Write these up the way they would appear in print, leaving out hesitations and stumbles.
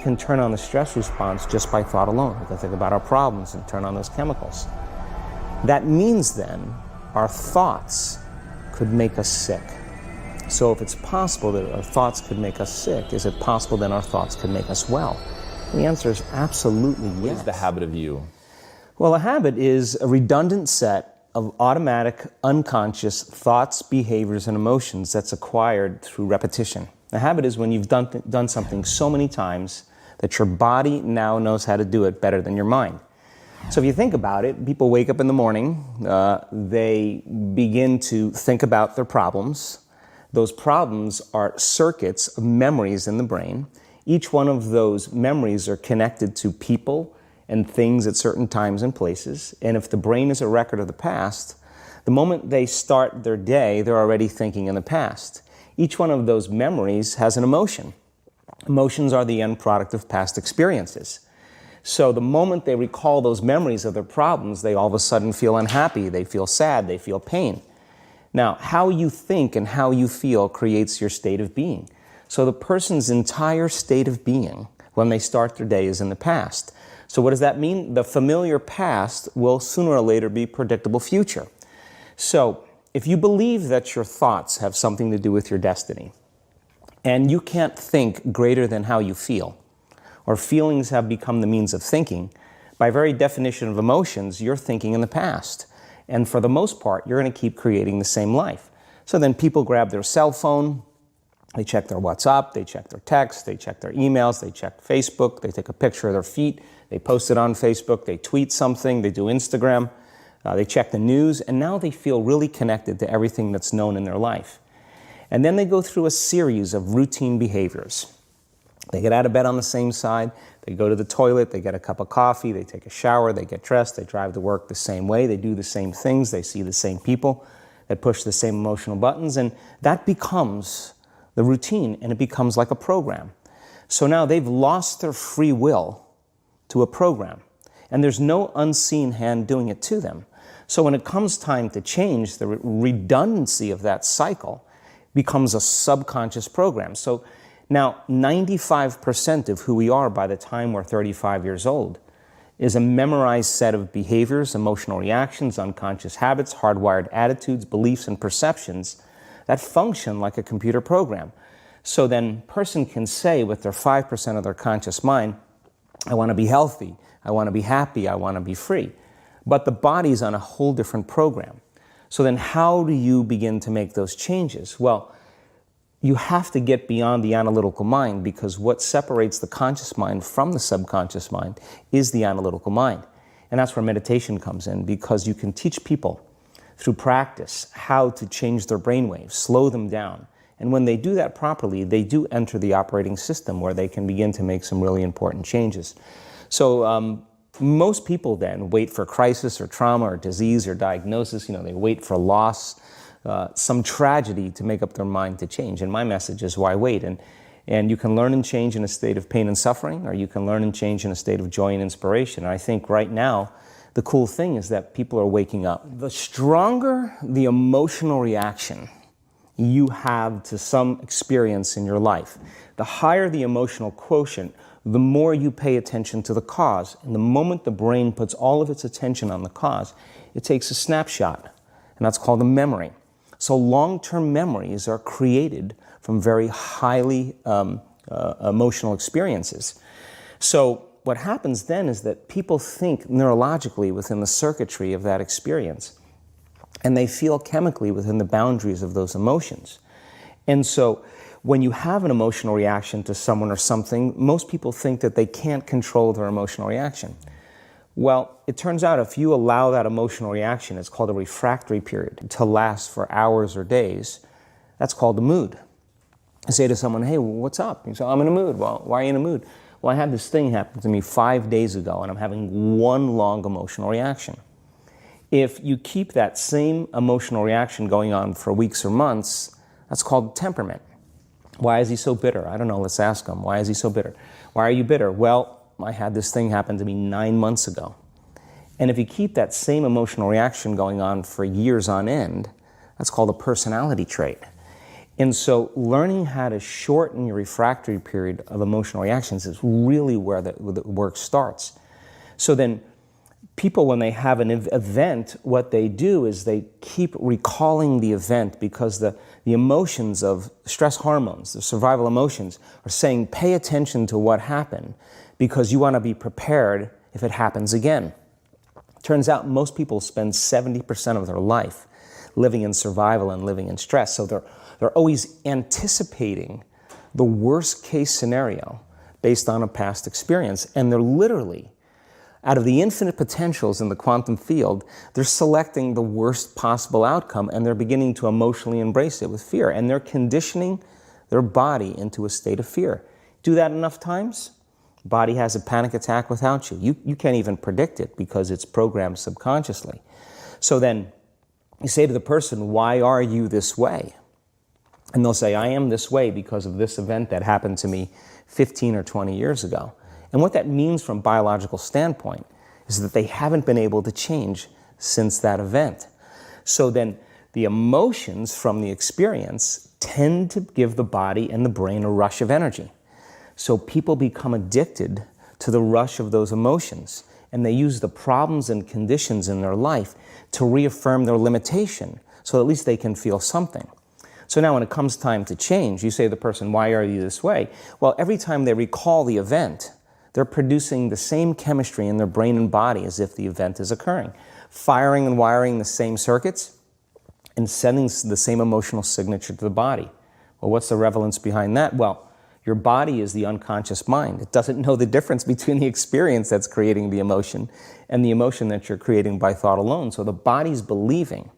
can turn on the stress response just by thought alone. We can think about our problems and turn on those chemicals. That means then our thoughts could make us sick. So if it's possible that our thoughts could make us sick, is it possible then our thoughts could make us well? And the answer is absolutely yes. What is the habit of you? Well, a habit is a redundant set of automatic, unconscious thoughts, behaviors, and emotions that's acquired through repetition. A habit is when you've done something so many times that your body now knows how to do it better than your mind. So if you think about it, people wake up in the morning, they begin to think about their problems. Those problems are circuits of memories in the brain. Each one of those memories are connected to people and things at certain times and places. And if the brain is a record of the past, the moment they start their day, they're already thinking in the past. Each one of those memories has an emotion. Emotions are the end product of past experiences. So the moment they recall those memories of their problems, they all of a sudden feel unhappy, they feel sad, they feel pain. Now, how you think and how you feel creates your state of being. So the person's entire state of being when they start their day is in the past. So what does that mean? The familiar past will sooner or later be predictable future. So if you believe that your thoughts have something to do with your destiny, and you can't think greater than how you feel, or feelings have become the means of thinking, by very definition of emotions, you're thinking in the past. And for the most part, you're going to keep creating the same life. So then people grab their cell phone, they check their WhatsApp, they check their text, they check their emails, they check Facebook, they take a picture of their feet, they post it on Facebook, they tweet something, they do Instagram, they check the news, and now they feel really connected to everything that's known in their life. And then they go through a series of routine behaviors. They get out of bed on the same side, they go to the toilet, they get a cup of coffee, they take a shower, they get dressed, they drive to work the same way, they do the same things, they see the same people, they push the same emotional buttons, and that becomes the routine, and it becomes like a program. So now they've lost their free will to a program, and there's no unseen hand doing it to them. So when it comes time to change, the redundancy of that cycle becomes a subconscious program. So now 95% of who we are by the time we're 35 years old is a memorized set of behaviors, emotional reactions, unconscious habits, hardwired attitudes, beliefs, and perceptions that function like a computer program. So then a person can say with their 5% of their conscious mind, I want to be healthy, I want to be happy, I want to be free. But the body's on a whole different program. So then how do you begin to make those changes? Well, you have to get beyond the analytical mind, because what separates the conscious mind from the subconscious mind is the analytical mind. And that's where meditation comes in, because you can teach people through practice how to change their brainwaves, slow them down. And when they do that properly, they do enter the operating system where they can begin to make some really important changes. So most people then wait for crisis or trauma or disease or diagnosis. They wait for loss, some tragedy to make up their mind to change. And my message is, why wait? And you can learn and change in a state of pain and suffering, or you can learn and change in a state of joy and inspiration. And I think right now, the cool thing is that people are waking up. The stronger the emotional reaction you have to some experience in your life, the higher the emotional quotient, the more you pay attention to the cause. And the moment the brain puts all of its attention on the cause, it takes a snapshot, and that's called a memory. So long-term memories are created from very highly emotional experiences. So what happens then is that people think neurologically within the circuitry of that experience, and they feel chemically within the boundaries of those emotions. And so when you have an emotional reaction to someone or something, most people think that they can't control their emotional reaction. Well, it turns out if you allow that emotional reaction, it's called a refractory period, to last for hours or days, that's called a mood. I say to someone, hey, what's up? You say, I'm in a mood. Well, why are you in a mood? Well, I had this thing happen to me 5 days ago, and I'm having one long emotional reaction. If you keep that same emotional reaction going on for weeks or months, that's called temperament. Why is he so bitter? I don't know, let's ask him. Why is he so bitter? Why are you bitter? Well, I had this thing happen to me 9 months ago. And if you keep that same emotional reaction going on for years on end, that's called a personality trait. And so learning how to shorten your refractory period of emotional reactions is really where the work starts. So then people, when they have an event, what they do is they keep recalling the event because the emotions of stress hormones, the survival emotions, are saying pay attention to what happened because you want to be prepared if it happens again. Turns out most people spend 70% of their life living in survival and living in stress. So they're always anticipating the worst case scenario based on a past experience. And they're literally, out of the infinite potentials in the quantum field, they're selecting the worst possible outcome and they're beginning to emotionally embrace it with fear. And they're conditioning their body into a state of fear. Do that enough times, body has a panic attack without you. You can't even predict it because it's programmed subconsciously. So then you say to the person, why are you this way? And they'll say, I am this way because of this event that happened to me 15 or 20 years ago. And what that means from a biological standpoint is that they haven't been able to change since that event. So then the emotions from the experience tend to give the body and the brain a rush of energy. So people become addicted to the rush of those emotions, and they use the problems and conditions in their life to reaffirm their limitation, so at least they can feel something. So now when it comes time to change, you say to the person, why are you this way? Well, every time they recall the event, they're producing the same chemistry in their brain and body as if the event is occurring, firing and wiring the same circuits and sending the same emotional signature to the body. Well, what's the relevance behind that? Well, your body is the unconscious mind. It doesn't know the difference between the experience that's creating the emotion and the emotion that you're creating by thought alone. So the body's believing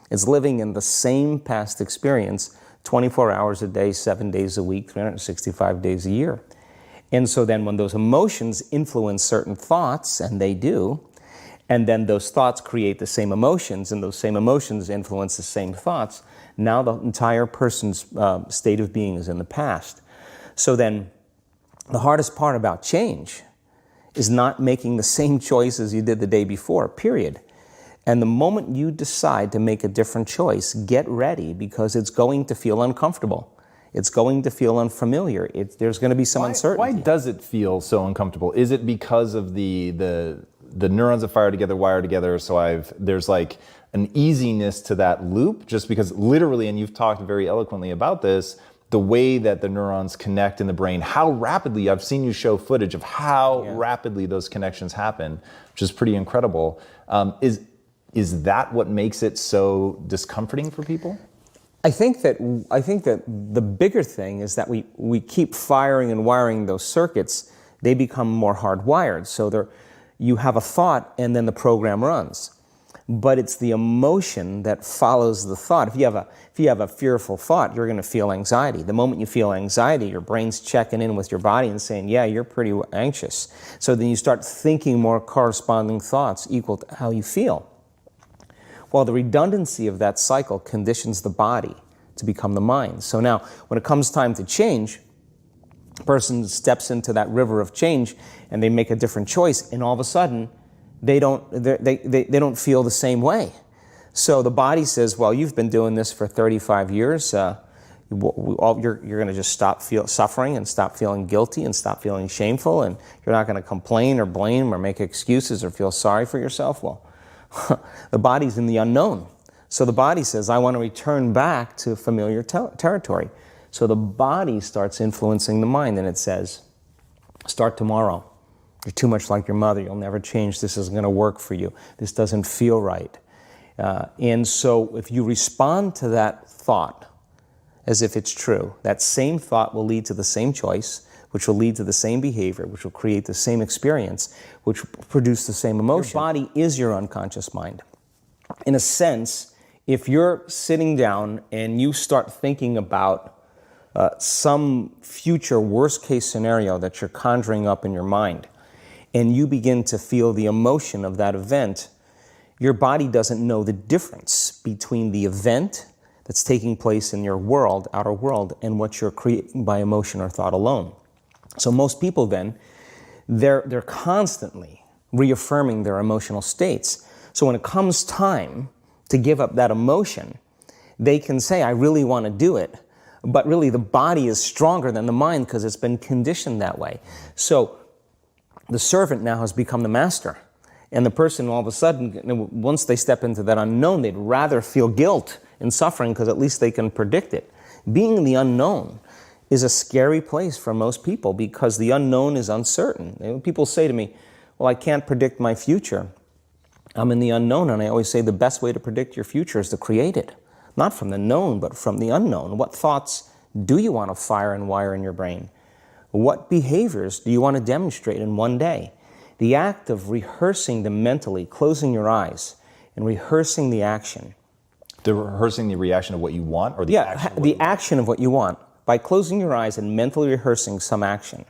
it's living in the same past experience 24 hours a day, 7 days a week, 365 days a year. And so then when those emotions influence certain thoughts, and they do, and then those thoughts create the same emotions, and those same emotions influence the same thoughts, now the entire person's state of being is in the past. So then the hardest part about change is not making the same choices you did the day before, period. And the moment you decide to make a different choice, get ready because it's going to feel uncomfortable. It's going to feel unfamiliar. There's going to be some uncertainty. Why does it feel so uncomfortable? Is it because of the neurons that fire together, wire together, so there's like an easiness to that loop, just because literally, and you've talked very eloquently about this, the way that the neurons connect in the brain, how rapidly, I've seen you show footage of how rapidly those connections happen, which is pretty incredible. Is that what makes it so discomforting for people? I think that the bigger thing is that we keep firing and wiring those circuits. They become more hardwired. So you have a thought and then the program runs. But it's the emotion that follows the thought. If you have a fearful thought, you're going to feel anxiety. The moment you feel anxiety, your brain's checking in with your body and saying, yeah, you're pretty anxious. So then you start thinking more corresponding thoughts equal to how you feel. Well, the redundancy of that cycle conditions the body to become the mind. So now, when it comes time to change, a person steps into that river of change and they make a different choice, and all of a sudden, they don't feel the same way. So the body says, well, you've been doing this for 35 years. You're going to just stop suffering and stop feeling guilty and stop feeling shameful, and you're not going to complain or blame or make excuses or feel sorry for yourself. Well, the body's in the unknown. So the body says, I want to return back to familiar territory. So the body starts influencing the mind, and it says, start tomorrow. You're too much like your mother. You'll never change. This isn't going to work for you. This doesn't feel right. And so if you respond to that thought as if it's true, that same thought will lead to the same choice, which will lead to the same behavior, which will create the same experience, which will produce the same emotion. Your body is your unconscious mind. In a sense, if you're sitting down and you start thinking about some future worst-case scenario that you're conjuring up in your mind, and you begin to feel the emotion of that event, your body doesn't know the difference between the event that's taking place in your world, outer world, and what you're creating by emotion or thought alone. So most people then, they're constantly reaffirming their emotional states. So when it comes time to give up that emotion, they can say, I really want to do it, But really, the body is stronger than the mind because it's been conditioned that way. So the servant now has become the master. And the person, all of a sudden, once they step into that unknown, they'd rather feel guilt and suffering because at least they can predict it. Being in the unknown is a scary place for most people because the unknown is uncertain. People say to me, well, I can't predict my future. I'm in the unknown, and I always say the best way to predict your future is to create it. Not from the known, but from the unknown. What thoughts do you want to fire and wire in your brain? What behaviors do you want to demonstrate in one day? The act of rehearsing them mentally, closing your eyes, and rehearsing the action. Rehearsing the reaction of what you want, or the action? The action of what you want. By closing your eyes and mentally rehearsing some action.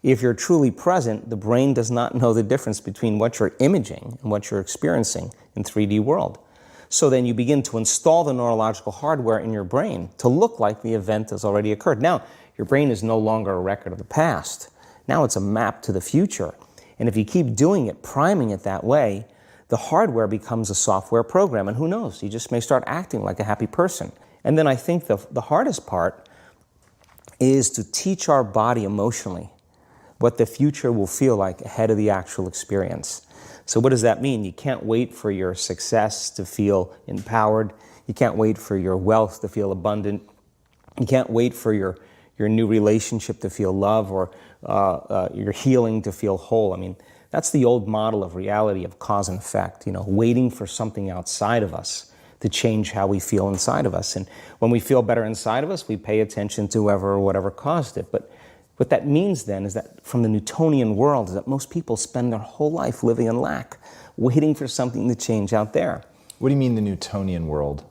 If you're truly present, the brain does not know the difference between what you're imaging and what you're experiencing in 3D world. So then you begin to install the neurological hardware in your brain to look like the event has already occurred. Now, your brain is no longer a record of the past. Now it's a map to the future. And if you keep doing it, priming it that way, the hardware becomes a software program. And who knows, you just may start acting like a happy person. And then I think the hardest part is to teach our body emotionally what the future will feel like ahead of the actual experience. So what does that mean? You can't wait for your success to feel empowered. You can't wait for your wealth to feel abundant. You can't wait for your new relationship to feel love or your healing to feel whole. I mean, that's the old model of reality of cause and effect, waiting for something outside of us to change how we feel inside of us. And when we feel better inside of us, we pay attention to whoever or whatever caused it. But what that means then is that from the Newtonian world is that most people spend their whole life living in lack, waiting for something to change out there. What do you mean the Newtonian world?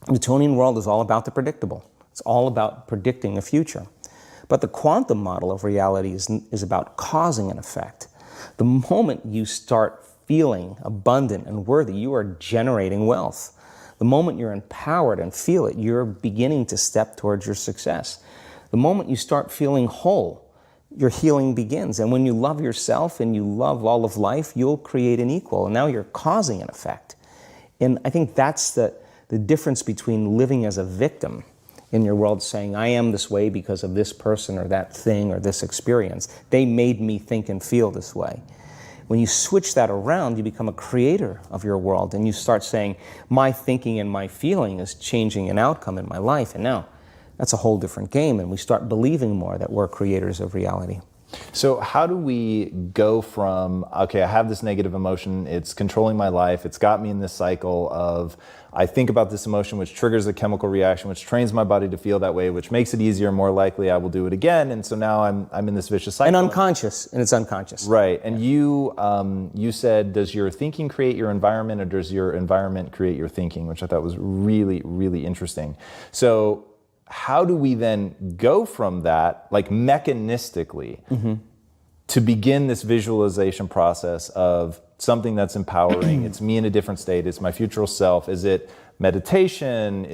The Newtonian world is all about the predictable. It's all about predicting a future. But the quantum model of reality is about causing an effect. The moment you start feeling abundant and worthy, you are generating wealth. The moment you're empowered and feel it, you're beginning to step towards your success. The moment you start feeling whole, your healing begins. And when you love yourself and you love all of life, you'll create an equal. And now you're causing an effect. And I think that's the difference between living as a victim in your world, saying, I am this way because of this person or that thing or this experience. They made me think and feel this way. When you switch that around, you become a creator of your world. And you start saying, my thinking and my feeling is changing an outcome in my life. And now, that's a whole different game, and we start believing more that we're creators of reality. So how do we go from, okay, I have this negative emotion, it's controlling my life, it's got me in this cycle of, I think about this emotion, which triggers a chemical reaction, which trains my body to feel that way, which makes it easier, more likely I will do it again, and so now I'm in this vicious cycle. And it's unconscious. Right, and you said, does your thinking create your environment, or does your environment create your thinking, which I thought was really, really interesting. So how do we then go from that, like mechanistically, to begin this visualization process of something that's empowering? It's me in a different state. It's my future self. Is it meditation?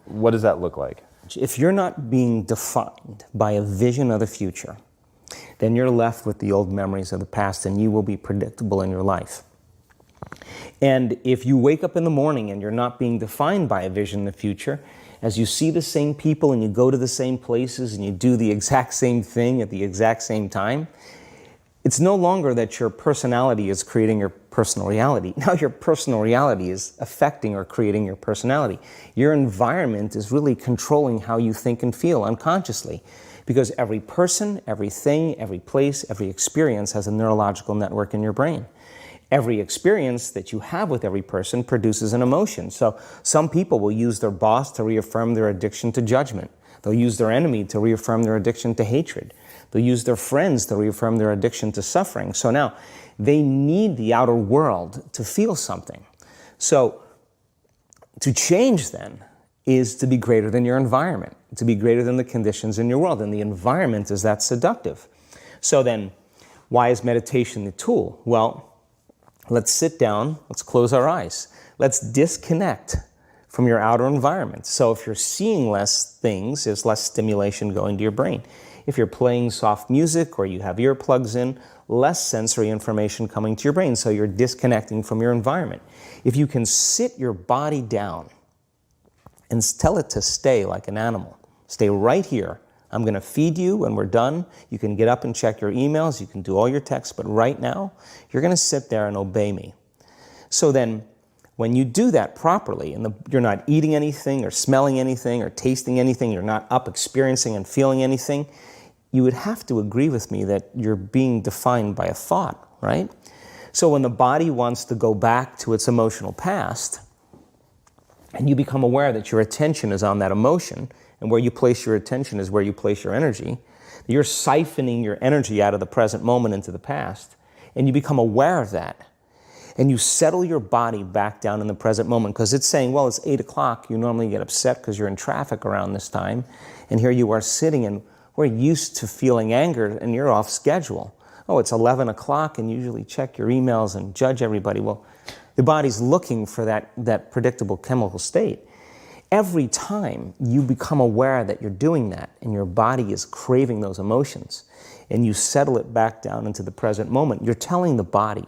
What does that look like? If you're not being defined by a vision of the future, then you're left with the old memories of the past, and you will be predictable in your life. And if you wake up in the morning and you're not being defined by a vision in the future, as you see the same people and you go to the same places and you do the exact same thing at the exact same time, it's no longer that your personality is creating your personal reality. Now your personal reality is affecting or creating your personality. Your environment is really controlling how you think and feel unconsciously, because every person, everything, every place, every experience has a neurological network in your brain. Every experience that you have with every person produces an emotion. So some people will use their boss to reaffirm their addiction to judgment. They'll use their enemy to reaffirm their addiction to hatred. They'll use their friends to reaffirm their addiction to suffering. So now they need the outer world to feel something. So to change then is to be greater than your environment, to be greater than the conditions in your world. And the environment is that seductive. So then why is meditation the tool? Well, let's sit down, let's close our eyes. Let's disconnect from your outer environment. So if you're seeing less things, there's less stimulation going to your brain. If you're playing soft music or you have earplugs in, less sensory information coming to your brain, so you're disconnecting from your environment. If you can sit your body down and tell it to stay like an animal, Stay right here. I'm going to feed you when we're done. You can get up and check your emails. You can do all your texts. But right now, you're going to sit there and obey me. So then, when you do that properly, and you're not eating anything or smelling anything or tasting anything, you're not up experiencing and feeling anything, you would have to agree with me that you're being defined by a thought, right? So when the body wants to go back to its emotional past, and you become aware that your attention is on that emotion, and where you place your attention is where you place your energy, you're siphoning your energy out of the present moment into the past, and you become aware of that. And you settle your body back down in the present moment, because it's saying, well, it's 8 o'clock. You normally get upset because you're in traffic around this time. And here you are sitting, and we're used to feeling anger, and you're off schedule. Oh, it's 11 o'clock, and you usually check your emails and judge everybody. Well, the body's looking for that predictable chemical state. Every time you become aware that you're doing that, and your body is craving those emotions, and you settle it back down into the present moment, you're telling the body,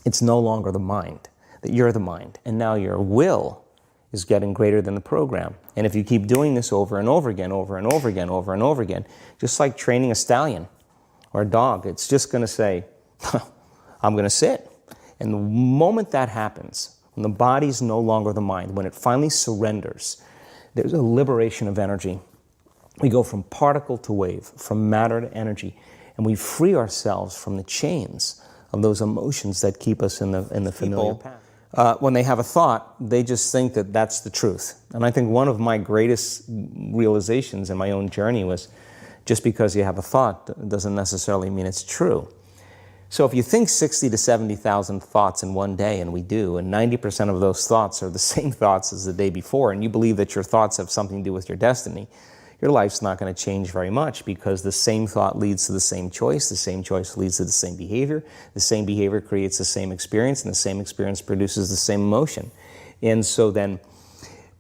it's no longer the mind, that you're the mind. And now your will is getting greater than the program. And if you keep doing this over and over again, over and over again, over and over again, just like training a stallion or a dog, it's just going to say, I'm going to sit. And the moment that happens, when the body's no longer the mind, when it finally surrenders, there's a liberation of energy. We go from particle to wave, from matter to energy, and we free ourselves from the chains of those emotions that keep us in the familiar path. When they have a thought, they just think that that's the truth. And I think one of my greatest realizations in my own journey was, just because you have a thought doesn't necessarily mean it's true. So if you think 60 to 70,000 thoughts in one day, and we do, and 90% of those thoughts are the same thoughts as the day before, and you believe that your thoughts have something to do with your destiny, your life's not going to change very much, because the same thought leads to the same choice leads to the same behavior creates the same experience, and the same experience produces the same emotion. And so then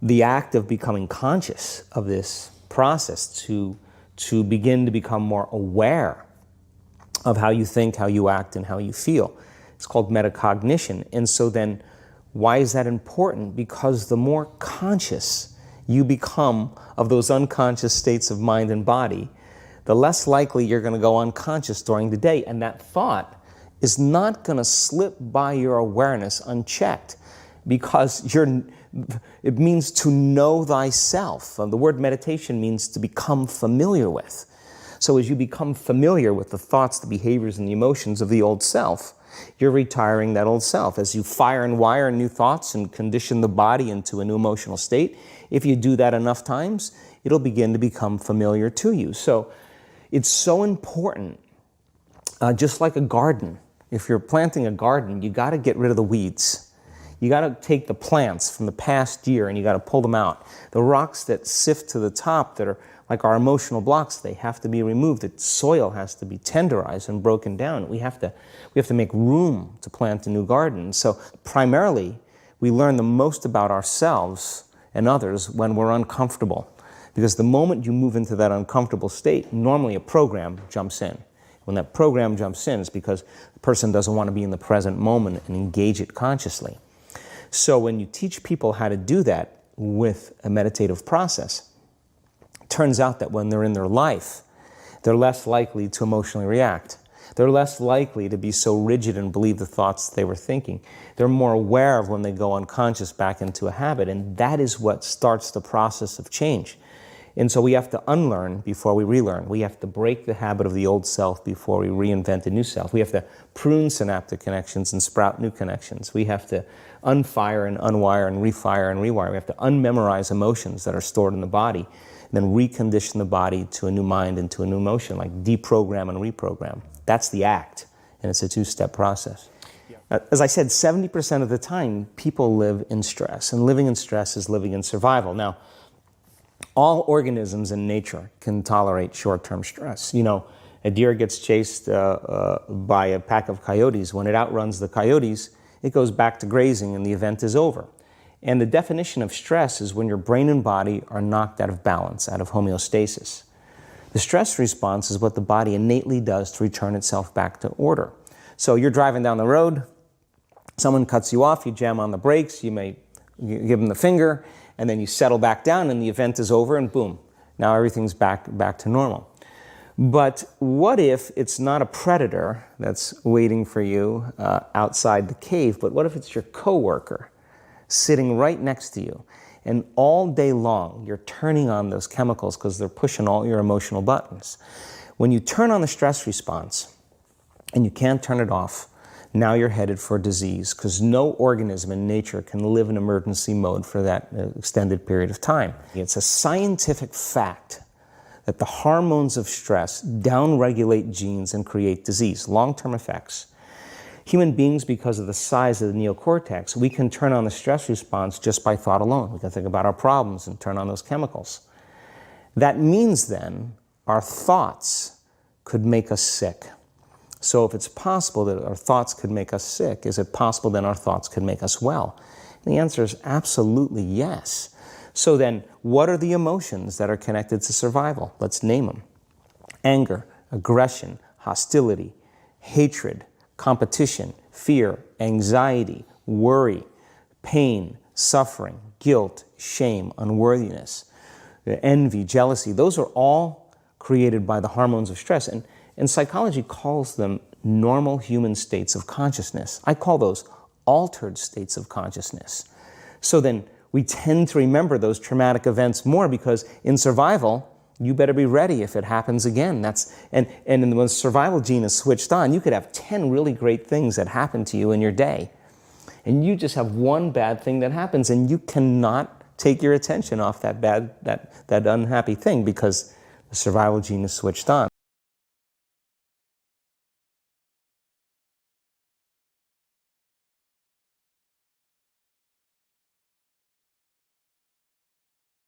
the act of becoming conscious of this process to begin to become more aware of how you think, how you act, and how you feel, it's called metacognition. And so then why is that important? Because the more conscious you become of those unconscious states of mind and body, the less likely you're going to go unconscious during the day. And that thought is not going to slip by your awareness unchecked, because it means to know thyself. The word meditation means to become familiar with. So as you become familiar with the thoughts, the behaviors, and the emotions of the old self, you're retiring that old self. As you fire and wire new thoughts and condition the body into a new emotional state, if you do that enough times, it'll begin to become familiar to you. So it's so important, just like a garden. If you're planting a garden, you got to get rid of the weeds. You got to take the plants from the past year and you got to pull them out. The rocks that sift to the top that are like our emotional blocks, they have to be removed. The soil has to be tenderized and broken down. We have to make room to plant a new garden. So primarily, we learn the most about ourselves and others when we're uncomfortable. Because the moment you move into that uncomfortable state, normally a program jumps in. When that program jumps in, it's because the person doesn't want to be in the present moment and engage it consciously. So when you teach people how to do that with a meditative process, it turns out that when they're in their life, they're less likely to emotionally react. They're less likely to be so rigid and believe the thoughts they were thinking. They're more aware of when they go unconscious back into a habit, and that is what starts the process of change. And so we have to unlearn before we relearn. We have to break the habit of the old self before we reinvent a new self. We have to prune synaptic connections and sprout new connections. We have to unfire and unwire and refire and rewire. We have to unmemorize emotions that are stored in the body, and then recondition the body to a new mind and to a new emotion, like deprogram and reprogram. That's the act, and it's a two-step process. Yeah. As I said, 70% of the time, people live in stress, and living in stress is living in survival. Now, all organisms in nature can tolerate short-term stress. You know, a deer gets chased by a pack of coyotes. When it outruns the coyotes, it goes back to grazing and the event is over. And the definition of stress is when your brain and body are knocked out of balance, out of homeostasis. The stress response is what the body innately does to return itself back to order. So you're driving down the road, someone cuts you off, you jam on the brakes, you may give them the finger, and then you settle back down and the event is over and boom, Now everything's back to normal. But what if it's not a predator that's waiting for you outside the cave, but what if it's your coworker sitting right next to you? And all day long, you're turning on those chemicals because they're pushing all your emotional buttons. When you turn on the stress response and you can't turn it off, now you're headed for disease because no organism in nature can live in emergency mode for that extended period of time. It's a scientific fact that the hormones of stress downregulate genes and create disease, long-term effects. Human beings, because of the size of the neocortex, we can turn on the stress response just by thought alone. We can think about our problems and turn on those chemicals. That means then our thoughts could make us sick. So if it's possible that our thoughts could make us sick, is it possible then our thoughts could make us well? And the answer is absolutely yes. So then, what are the emotions that are connected to survival? Let's name them. Anger, aggression, hostility, hatred, competition, fear, anxiety, worry, pain, suffering, guilt, shame, unworthiness, envy, jealousy. Those are all created by the hormones of stress. And psychology calls them normal human states of consciousness. I call those altered states of consciousness. So then we tend to remember those traumatic events more because in survival, you better be ready if it happens again. And when the survival gene is switched on, you could have 10 really great things that happen to you in your day. And you just have one bad thing that happens and you cannot take your attention off that unhappy thing because the survival gene is switched on.